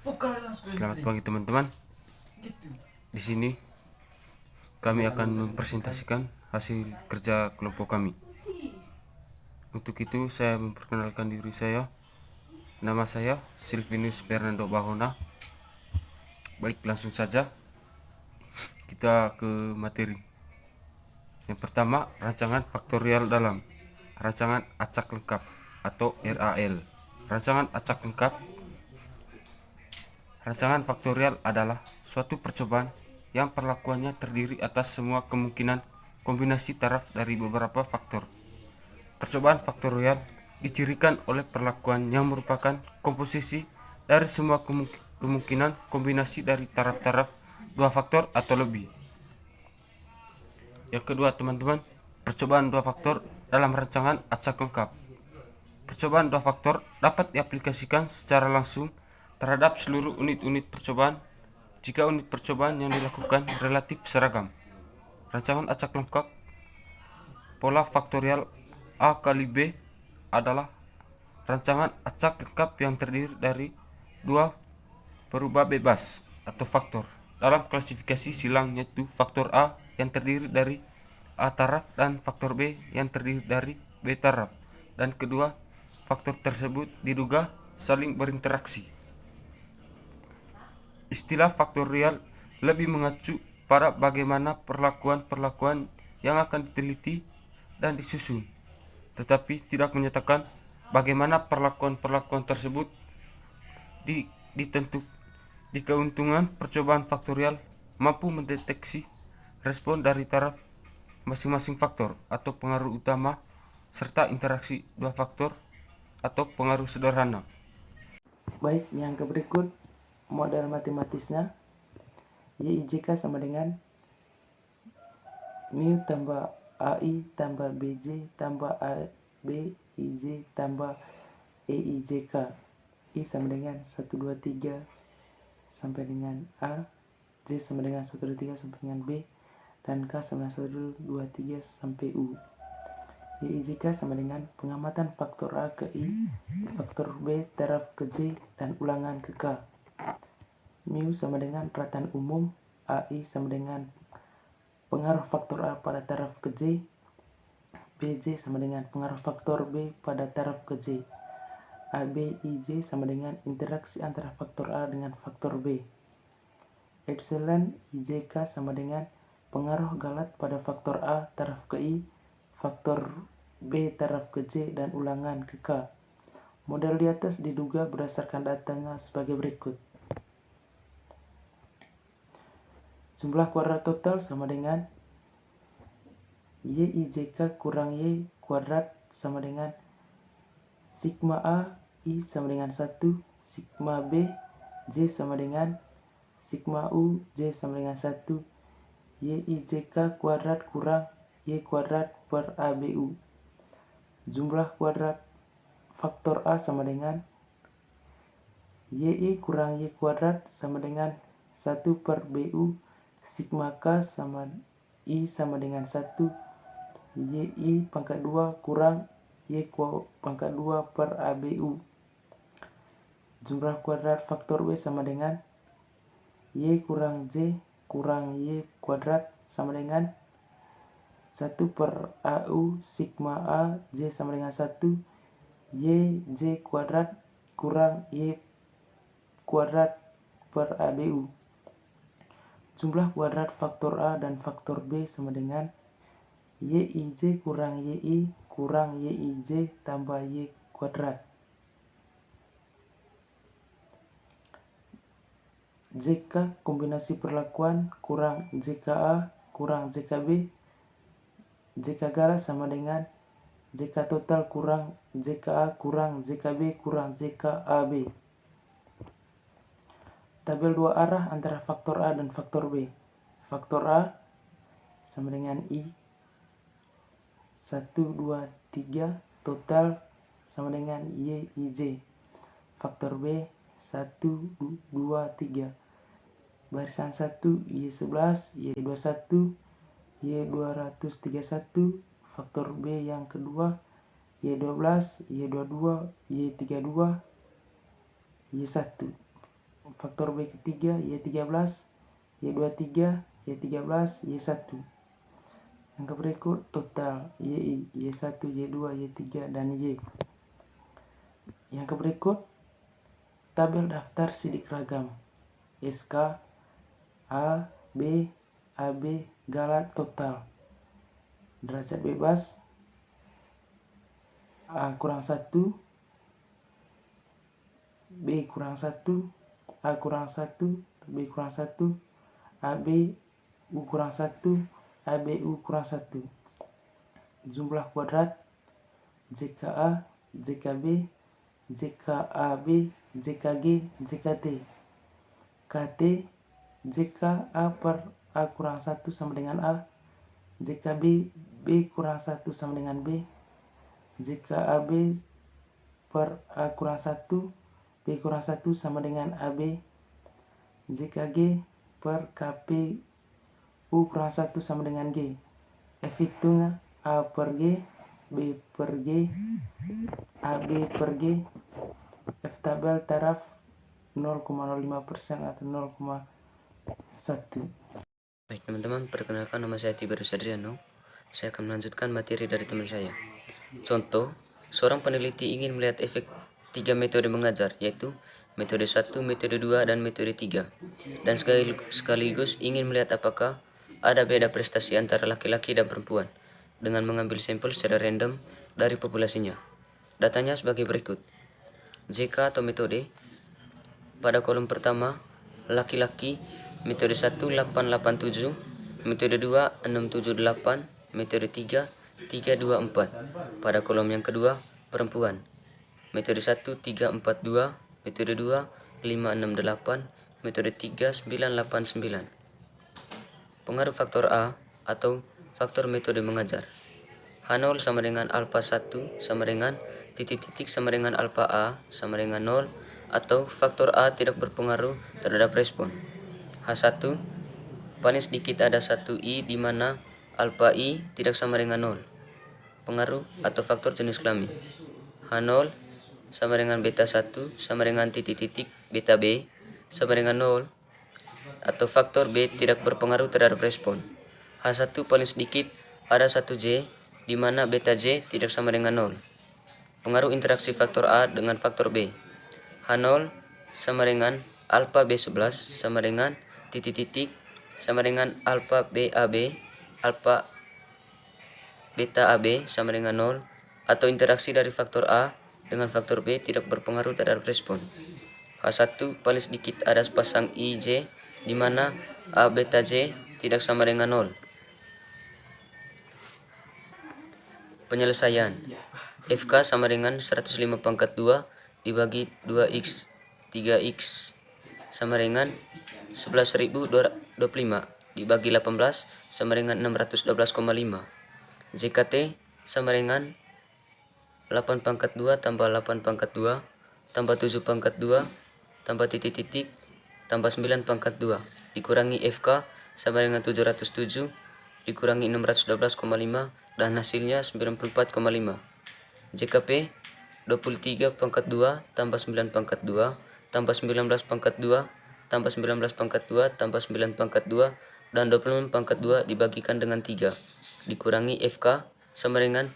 Selamat pagi teman-teman. Di sini kami akan mempresentasikan hasil kerja kelompok kami. Untuk itu saya memperkenalkan diri saya. Nama saya Silvinus Fernando Bahona. Baik, langsung saja kita ke materi. Yang pertama, rancangan faktorial dalam rancangan acak lengkap atau RAL. Rancangan faktorial adalah suatu percobaan yang perlakuannya terdiri atas semua kemungkinan kombinasi taraf dari beberapa faktor. Percobaan faktorial dicirikan oleh perlakuan yang merupakan komposisi dari semua kemungkinan kombinasi dari taraf-taraf dua faktor atau lebih. Yang kedua teman-teman, percobaan dua faktor dalam rancangan acak lengkap. Percobaan dua faktor dapat diaplikasikan secara langsung terhadap seluruh unit-unit percobaan jika unit percobaan yang dilakukan relatif seragam. Rancangan acak lengkap pola faktorial A kali B adalah rancangan acak lengkap yang terdiri dari dua perubah bebas atau faktor dalam klasifikasi silang, yaitu faktor A yang terdiri dari A taraf dan faktor B yang terdiri dari B taraf, dan kedua faktor tersebut diduga saling berinteraksi. Istilah faktorial lebih mengacu pada bagaimana perlakuan-perlakuan yang akan diteliti dan disusun, tetapi tidak menyatakan bagaimana perlakuan-perlakuan tersebut ditentu. Di keuntungan percobaan faktorial mampu mendeteksi respon dari taraf masing-masing faktor atau pengaruh utama serta interaksi dua faktor atau pengaruh sederhana. Baik, yang berikut model matematisnya. YIJK sama dengan mu tambah AI tambah BJ tambah AB IJ tambah EIJK. I sama dengan 1, 2, 3 sampai dengan A, J sama dengan 1, 2, 3 sampai dengan B, dan K sama dengan 1, 2, 3 sampai U. YIJK sama dengan pengamatan faktor A ke I, faktor B taraf ke J, dan ulangan ke K. Mu sama dengan rataan umum, AI sama dengan pengaruh faktor A pada taraf ke J, BJ sama dengan pengaruh faktor B pada taraf ke J, AB IJ sama dengan interaksi antara faktor A dengan faktor B. Epsilon IJK sama dengan pengaruh galat pada faktor A taraf ke I, faktor B taraf ke J, dan ulangan ke K. Model di atas diduga berdasarkan datanya sebagai berikut. Jumlah kuadrat total sama dengan YIJK kurang Y kuadrat sama dengan sigma A I sama dengan 1, sigma B J sama dengan sigma U J sama dengan 1, YIJK kuadrat kurang Y kuadrat per ABU. Jumlah kuadrat faktor A sama dengan YI kurang Y kuadrat sama dengan 1 per BU, sigma K sama I sama dengan 1, YI pangkat 2 kurang Y pangkat 2 per ABU. Jumlah kuadrat faktor B sama dengan Y kurang J kurang Y kuadrat sama dengan 1 per AU, sigma A J sama dengan 1, Y J kuadrat kurang Y kuadrat per ABU. Jumlah kuadrat faktor A dan faktor B sama dengan YIJ kurang YI kurang YIJ tambah Y kuadrat. JK kombinasi perlakuan kurang JKA kurang JKB. JK galah sama dengan JK total kurang JKA kurang JKB kurang JKAB. Tabel dua arah antara faktor A dan faktor B. Faktor A sama dengan I 1, 2, 3 total sama dengan YIJ. Faktor B 1, 2, 3. Barisan 1 Y11, Y21, Y231. Faktor B yang kedua Y12, Y22, Y32, Y1. faktor B ketiga Y13, Y23, Y13, Y1. Yang berikut total YI, Y1, Y2, Y3, dan Y. Yang berikut tabel daftar sidik ragam SK A, B, AB, galat total. Derajat bebas A kurang 1, B kurang 1, A kurang 1, B kurang 1, AB, U kurang 1, ABU kurang 1. Jumlah kuadrat JKA, JKB, JKAB, JKG, JKT. KT JKA per A kurang 1 sama dengan A, JKB B kurang 1 sama dengan B, JKAB per A kurang 1, B kurang 1 sama dengan AB, JKG per KP U kurang 1 sama dengan G. F hitungnya A per G, B per G, AB per G. F tabel taraf 0,05% atau 0,1. Baik teman-teman, perkenalkan nama saya Tiberius Adriano. Saya akan melanjutkan materi dari teman saya. Contoh, seorang peneliti ingin melihat efek 3 metode mengajar, yaitu metode 1, metode 2, dan metode 3. Dan sekaligus ingin melihat apakah ada beda prestasi antara laki-laki dan perempuan dengan mengambil sampel secara random dari populasinya. Datanya sebagai berikut. JK atau metode. Pada kolom pertama, laki-laki, metode 1 887, metode 2 678, metode 3 324. Pada kolom yang kedua, perempuan, metode 1 342, metode 2 568, metode 3 989. Pengaruh faktor A atau faktor metode mengajar. H0 sama dengan alpha 1 sama dengan titik-titik sama dengan alpha A sama dengan 0, atau faktor A tidak berpengaruh terhadap respon. H1 paling sedikit ada 1I di mana alpha I tidak sama dengan 0. Pengaruh atau faktor jenis kelamin. H0 sama dengan beta 1 sama dengan titik-titik beta B sama dengan 0, atau faktor B tidak berpengaruh terhadap respon. H1 paling sedikit ada 1J di mana beta J tidak sama dengan 0. Pengaruh interaksi faktor A dengan faktor B. H0 sama dengan alpha B11 sama dengan titik-titik sama dengan alpha BAB, alpha beta AB sama dengan 0, atau interaksi dari faktor A dengan faktor B tidak berpengaruh terhadap respon. H1 paling sedikit ada sepasang IJ di mana A beta J tidak sama dengan 0. Penyelesaian. FK sama dengan 105 pangkat 2 dibagi 2x 3x sama dengan 11.025 dibagi 18 sama dengan 612,5. JKT sama dengan 8 pangkat 2 tambah 8 pangkat 2 tambah 7 pangkat 2 tambah titik-titik tambah 9 pangkat 2 dikurangi FK sama dengan 707 dikurangi 612,5 dan hasilnya 94,5. JKP 23 pangkat 2 tambah 9 pangkat 2 tambah 19 pangkat 2 tambah 19 pangkat 2 tambah 9 pangkat 2 dan 26 pangkat 2 dibagikan dengan 3 dikurangi FK sama dengan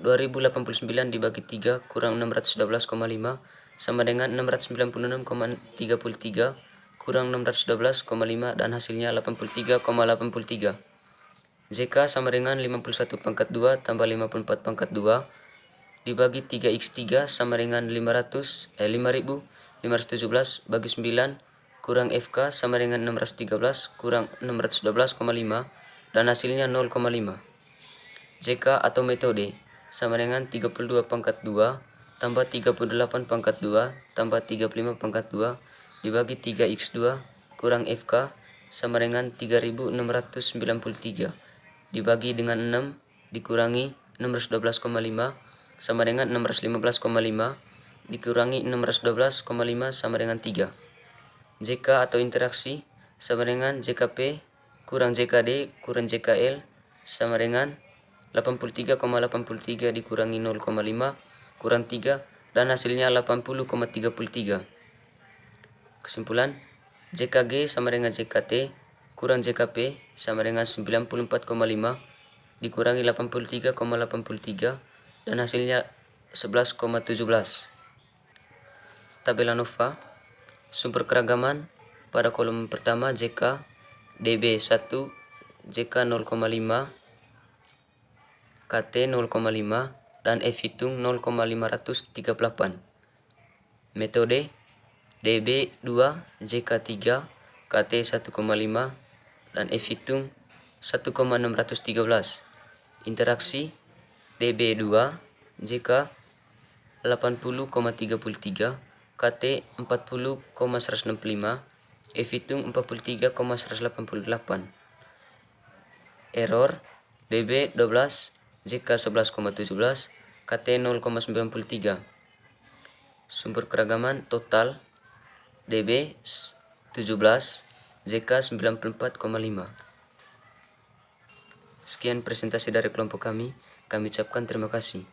2089 dibagi 3 kurang 612,5 sama dengan 696,33 kurang 612,5 dan hasilnya 83,83. JK sama dengan 51 pangkat 2 tambah 54 pangkat 2 dibagi 3x3 sama dengan 5517 bagi 9 kurang FK sama dengan 613 kurang 612,5 dan hasilnya 0,5. JK atau metode sama dengan 32 pangkat 2 tambah 38 pangkat 2 tambah 35 pangkat 2 dibagi 3x2 kurang FK sama dengan 3693 dibagi dengan 6 dikurangi 612,5 sama dengan 615,5 dikurangi 612,5 sama dengan 3. JK atau interaksi sama dengan JKP kurang JKD kurang JKL sama dengan 83,83 dikurangi 0,5 kurang 3 dan hasilnya 80,33. Kesimpulan, JKG sama dengan JKT kurang JKP sama dengan 94,5 dikurangi 83,83 dan hasilnya 11,17. Tabela Nova, sumber keragaman pada kolom pertama JK, DB 1, JK 0,5, KT 0,5, dan F hitung 0,538. Metode DB 2, JK 3, KT 1,5, dan F hitung 1,613. Interaksi DB 2, JK 80,33, KT 40,165, F hitung 43,188. Error DB 12, JK 11,17, KT 0,93. Sumber keragaman total DB 17, JK 94,5. Sekian presentasi dari kelompok kami. Kami ucapkan terima kasih.